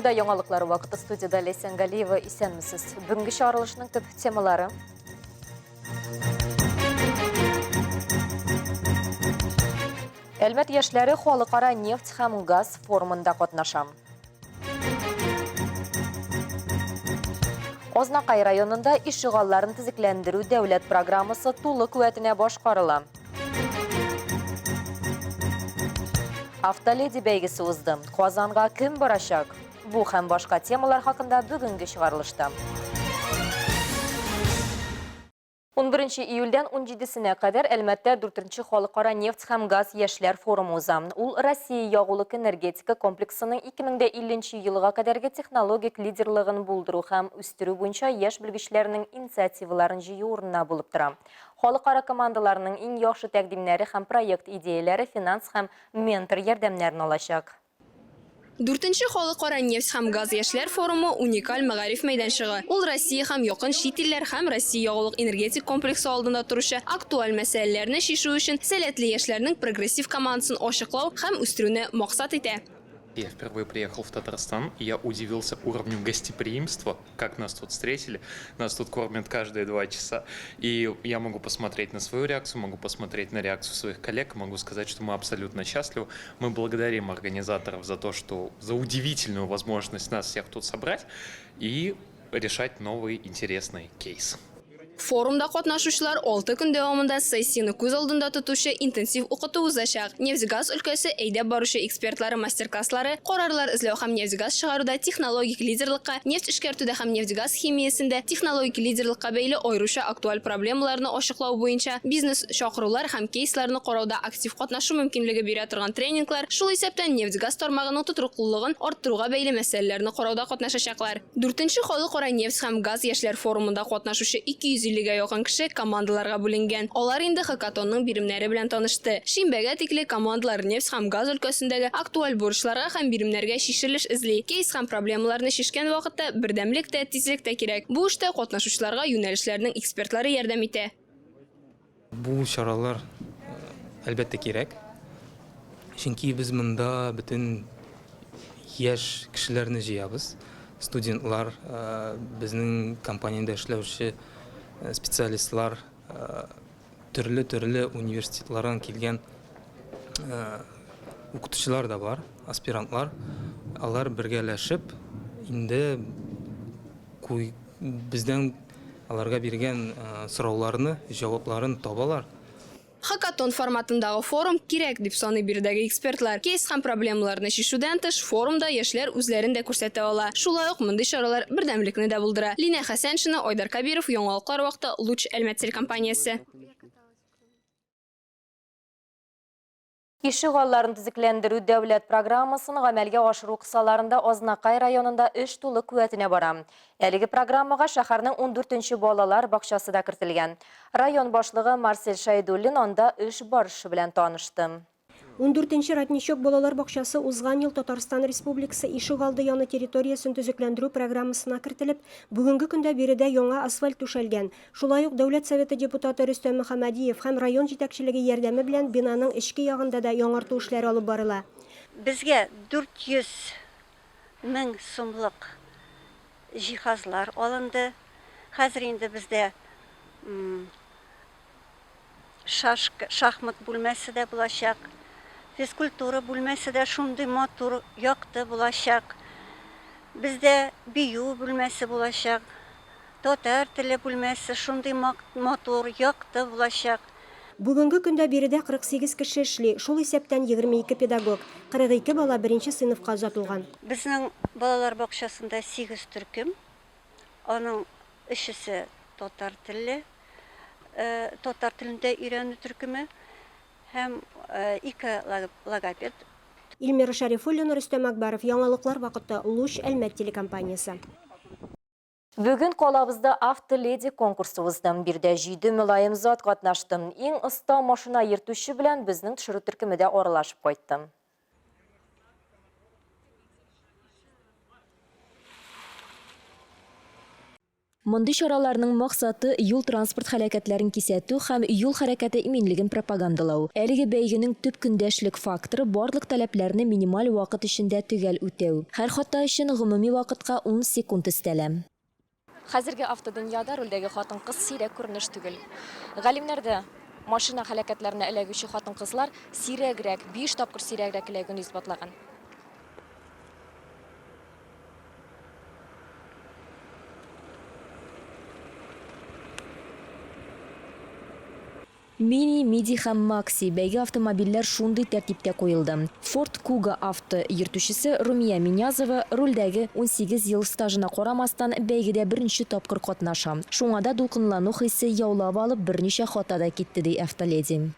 Эфирда яңалыклар вакыты, студияда Лесен Галиева, исәнмесез. Бүгенге чыгарылышның төп темалары. Әлмәт яшьләре халыкара нефть һәм газ форумында катнаша. Ознакай районында ишегалларын тизекләндерү дәүләт программасы тулы куәтенә башкарыла. Автоледи бәйгесе узды. Казанга кем барачак? Бу һәм башка темалар хакында бүгенге чыгарылышта. 11 июльдән 17-сенә кадәр Әлмәттә 4-нче халыкара нефть һәм газ яшьләр форумы уза. Ул Россия ягулык энергетика комплексының 2050 елга кадәрге технологик лидерлыгын булдыру һәм үстерү буенча яшь белгечләрнең инициативаларын җыю урынына булып тора. Халыкара командаларының иң яхшы тәкъдимнәре һәм проект идеяләре финанс һәм ментор ярдәмнәрен алачак. 4-нче халыкара нефть һәм газ яшьләр форумы уникаль мәгариф мәйданчыгы. Ул Россия һәм якын чит илләр һәм Россия ягулык энергетик комплексы алдында торучы актуаль мәсьәләләрне шишу өчен сәләтле яшьләрнең прогрессив командасын ачыклау һәм үстерүне максат итә. Я впервые приехал в Татарстан, и я удивился уровню гостеприимства, как нас тут встретили. Нас тут кормят каждые 2 часа. И я могу посмотреть на свою реакцию, могу посмотреть на реакцию своих коллег, могу сказать, что мы абсолютно счастливы. Мы благодарим организаторов за удивительную возможность нас всех тут собрать и решать новый интересный кейс. Форумда катнашучылар 6 көн дәвамында сессияны күз алдында тотучы интенсив укыту узачак. Нефть-газ өлкәсе әйдәп баручы экспертлары мастер-класслары, карарлар эзләү һәм нефть-газ чыгаруда технологик лидерлыкка, нефть эшкәртүдә һәм нефть-газ химиясендә технологик лидерлыкка бәйле аеруча актуаль проблемаларны ачыклау буенча бизнес чакырулар һәм кейсларны карауда актив катнашу мөмкинлеге бирә торган тренинглар, шул исәптән нефть-газ тармагының тотрыклылыгын арттыруга бәйле мәсьәләләрне карауда катнашачаклар. 4-нче халыкара нефть һәм газ яшьләр форумында катнашучы 250-гә якын кеше командаларга бүленгән. Алар инде хакатонның биремнәре белән танышты. Шимбәгә тикле командалар нефть һәм газ өлкәсендәге актуаль бурычларга һәм биремнәргә шишелеш эзли. Кейс һәм проблемаларны шишкән вакытта бердәмлек тә, тизлек тә кирәк. Бу эштә катнашучыларга юнәлешләрнең экспертлары ярдәм итә. Бу чаралар әлбәттә кирәк. Чөнки без монда бөтен яшь кешеләрне җыябыз. Студентлар, безнең компаниядә эшләүче специалистлар, төрле университетлардан килгән укытучылар да бар, аспирантлар. Алар бергәләшеп инде бездән аларга биргән сорауларны, җавапларын табалар. Хакатон форматындагы форум кирәк дип саный биредәге экспертлар. Кейс һәм проблемаларны шишүдән тыш форумда яшьләр үзләрен дә күрсәтә ала. Шулай ук мондый чаралар бердәмлекне дә булдыра. Лина Хәсәншина, Айдар Кабиров, Яңалыклар вакыты, Луч Әлмәт телекомпаниясе. Ишегалларын тизекләндерү дәүләт программасын гамәлгә ашыру кысаларында Ознакай районында эш тулы куәтенә бара. Әлеге программага шәһәрнең 14-нче балалар бакчасы да кертелгән. Район башлыгы Марсель Шайдуллин анда эш барышы белән танышты. 14-нче Ратничок балалар бакчасы узган ел Татарстан Республикасы ишегалды яны территориясын төзекләндерү программасына кертелеп, бүгенге көндә биредә яңа асфальт түшәлгән. Шулай ук Дәүләт Советы депутаты Рөстәм Мөхәммәдиев һәм район җитәкчелеге ярдәме белән бинаның эчке ягында да яңарту эшләре алып барыла. Безгә 400 мең сумлык җиһазлар алынды. Хәзер инде бездә шахмат бүлмәсе дә булачак. Физкультура бүлмәсе дә шундый матур, якты булачак. Бездә бию бүлмәсе булачак. Татар теле бүлмәсе шундый матур, якты булачак. Бүгенге көндә биредә 48 кеше эшли, шул исәптән 22 педагог, 42 бала 1-нче сыйныфка озатылган. Безнең балалар бакчасында 8 төркем. Аның өчесе татар теле, татар телендә өйрәнү төркеме һәм 2 логопед. Илмира Шарифуллина, Рөстәм Акбаров, Яңалыклар вакыты, Луч Әлмәт телекомпаниясе. Бүген калабызда автоледи конкурсы узды. Бирдә 7 мөлаем зат катнашты. Иң оста машина йөртүче белән безнең төшерү төркемендә аралашып кайтты. Мондый чараларның максаты юл транспорт хәрәкәтләрен кисәтү һәм юл хәрәкәте иминлеген пропагандалау. Әлеге бәйгенең төп көндәшлек факторы барлык таләпләрне минималь вакыт эчендә төгәл үтәү. Һәр хата өчен гомуми вакытка 10 секунд өстәлә. Хәзерге автодөньяда рульдәге хатын-кыз сирәк күренеш түгел. Галимнәрдә машина хәрәкәтләренә эләгүче хатын-кызлар сирәгрәк, 5 тапкыр сирәгрәк эләгүне исбатлаган. Mini, Midi һәм Maxi бәйге автомобильләр шундый тәртиптә куелды. Ford Kuga авто йөртүчесе Румия Минязова рульдәге 18 ел стажына карамастан бәйгедә беренче тапкыр катнаша. Шуңа да дулкынлану хисе яулап алып берничә хатада китте ди автоледи.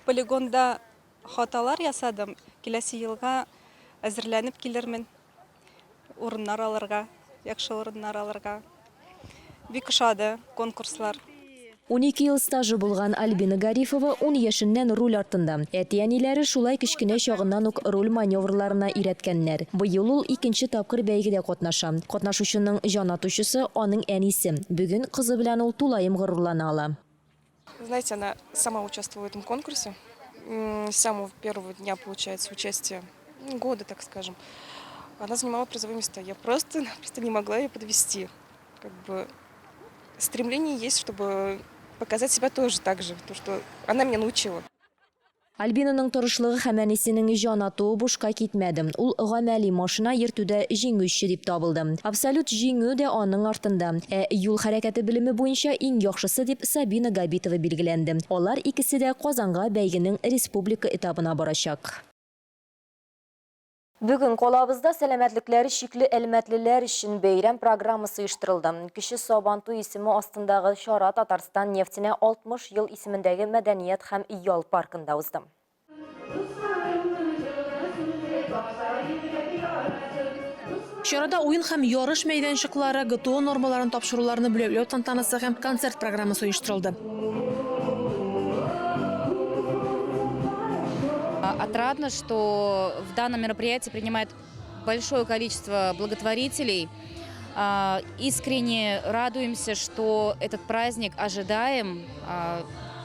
Полигонда хаталар ясадым. Киләсе елга әзерләнеп килермен. Урыннар алырга, яхшы урыннар алырга. Бик ошады конкурслар. 12 ел стажы булган Альбина Гарифова 10 яшеннән руль артында. Әти-әниләре шулай кечкенә чагыннан ук руль маневрларына өйрәткәннәр. Быел ул икенче тапкыр бәйгедә катнаша. Катнашучының җан атучысы аның әнисе. Бүген кызы белән ул тулаем горурлана ала. Знаете, она сама участвует в этом конкурсе. С самого первого дня, получается, участия, года, так скажем. Она занимала призовые места. Я просто не могла ее подвести. Как бы стремление есть, чтобы показать себя тоже так же, то, что она меня научила. Альбинаның торышлыгы һәм әнисенең җан атуы бушка китмәде. Ул гамәли машина йөртүдә җиңүче дип табылды. Абсолют җиңү дә аның артында. Юл хәрәкәте белеме буенча иң яхшысы дип Сабина Габитова билгеләнде. Алар икесе дә Казанга бәйгенең республика этабына барачак. Бүген колабызда сәламәтлекләре шикле әлмәтлеләр өчен бәйрәм программасы оештырылды. Кече Сабантуй исеме астындагы чара Татарстан нефтенә 60 ел исемендәге мәдәният һәм ял паркында узды. Чарада уен һәм ярыш мәйданчыклары, ГТО нормаларын тапшыруларны бүләкләү тантанасы һәм концерт программасы оештырылды. Отрадно, что в данном мероприятии принимает большое количество благотворителей. Искренне радуемся, что этот праздник ожидаем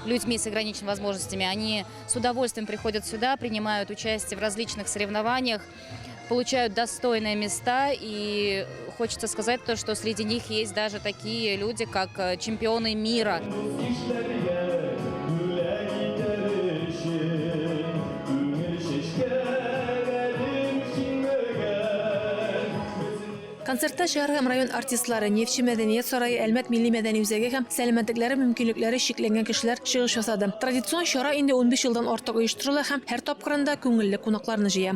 людьми с ограниченными возможностями. Они с удовольствием приходят сюда, принимают участие в различных соревнованиях, получают достойные места. И хочется сказать то, что среди них есть даже такие люди, как чемпионы мира. Концертта шәһәр һәм район артистлары, Нефтче мәдәният сарае, Әлмәт милли мәдәни үзәге һәм сәламәтлекләре мөмкинлекләре шикләнгән кешеләр чыгыш ясады. Традицион чара инде 15 елдан артык оештырыла һәм һәр тапкырында күңелле кунакларны җыя.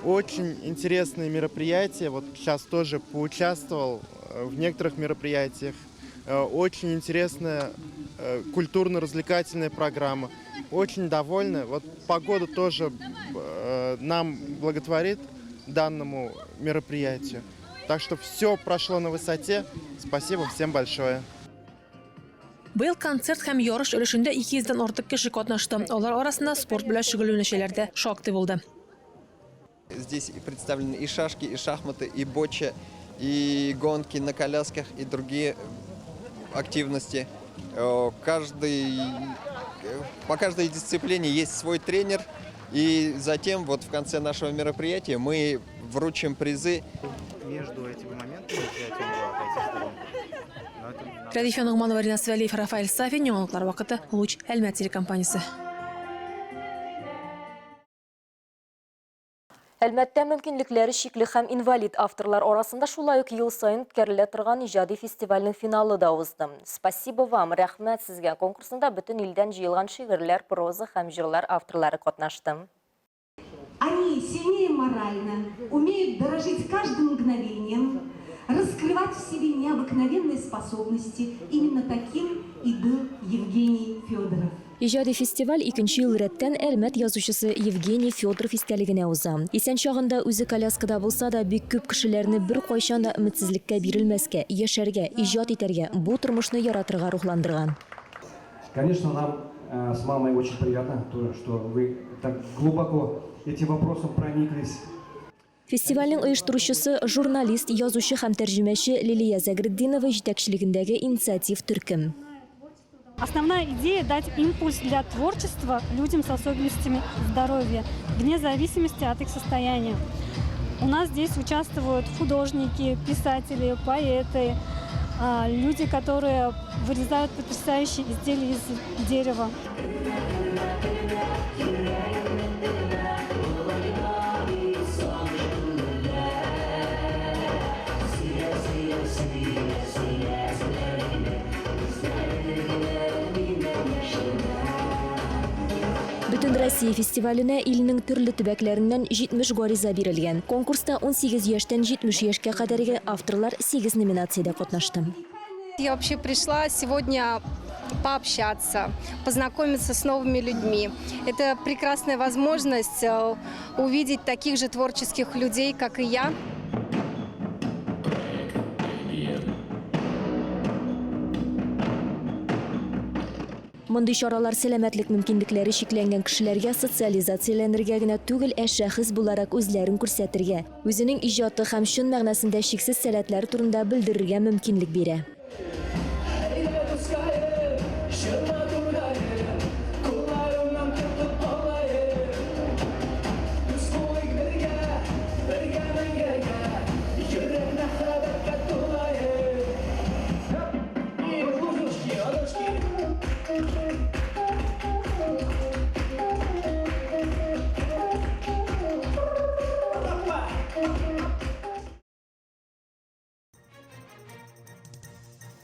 Очень интересные мероприятия. Вот сейчас тоже поучаствовал в некоторых мероприятиях. Очень интересная культурно-развлекательная программа. Очень довольны. Вот погода тоже нам благотворит данному мероприятию. Так что все прошло на высоте. Спасибо всем большое. Быел концерт һәм ярыш өлешендә 200-дән артык кеше катнашты. Алар арасында спорт белән шөгыльләнүчеләр дә шактый булды. Здесь представлены и шашки, и шахматы, и боча, и гонки на колясках, и другие активности. По каждой дисциплине есть свой тренер. И затем вот в конце нашего мероприятия мы вручим призы. Между этими моментами Радифа Нугманова, Ринас Валиев, Рафаэль Сафин, яңалыклар вакыты, Луч, Әлмәт телекомпаниясе. Әлмәттә мөмкинлекләре шикле һәм инвалид авторлар арасында шулай ук ел сайын үткәрелә торган иҗади фестивальнең финалы да узды. Спасибо вам, рәхмәт сезгә. Конкурсында бөтен илдән җыелган шигырьләр, проза һәм җырлар авторлары катнашты. Они сильнее морально, умеют дорожить каждым мгновением, раскрывать в себе необыкновенные способности. Именно таким и был Евгений Федоров. Иҗади фестиваль 2нче ел рәттән Әлмәт язучысы Евгений Федоров истәлегенә уза. Исән чагында үзе коляскада булса да бик күп кешеләрне бер кайчан да өметсезлеккә бирелмәскә, яшәргә, иҗат итәргә, бу тормышны яратырга рухландырган. Конечно, нам с мамой очень приятно, что вы так глубоко этим вопросом прониклись. Фестивальнең оештыручысы журналист, язучы һәм тәрҗемәче Лилия Загретдинова җитәкчелегендәге инициатив Төркем. Основная идея – дать импульс для творчества людям с особенностями здоровья, вне зависимости от их состояния. У нас здесь участвуют художники, писатели, поэты, люди, которые вырезают потрясающие изделия из дерева. Бүтін Россия фестиваленә илнең төрле төбәкләреннән 70 гариза бирелгән. Конкурста 18 яшьтән 70 яшькә кадәрге авторлар 8 номинациядә катнашты. Я вообще пришла сегодня пообщаться, познакомиться с новыми людьми. Это прекрасная возможность увидеть таких же творческих людей, как и я. Мондый чаралар сәламәтлек мөмкинлекләре чикләнгән кешеләргә социализацияләнергә генә түгел, шәхес буларак үзләрен күрсәтергә, үзенең иҗаты һәм чын мәгънәсендә шиксез сәләтләр турында белдерергә мөмкинлек бирә.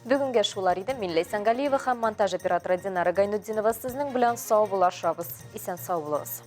Бүгінге шулар иде. Мин Лейсан Галиева һәм монтаж операторы Динара Гайнутдинова сезнең белән сау булашабыз. Исән сау булыгыз.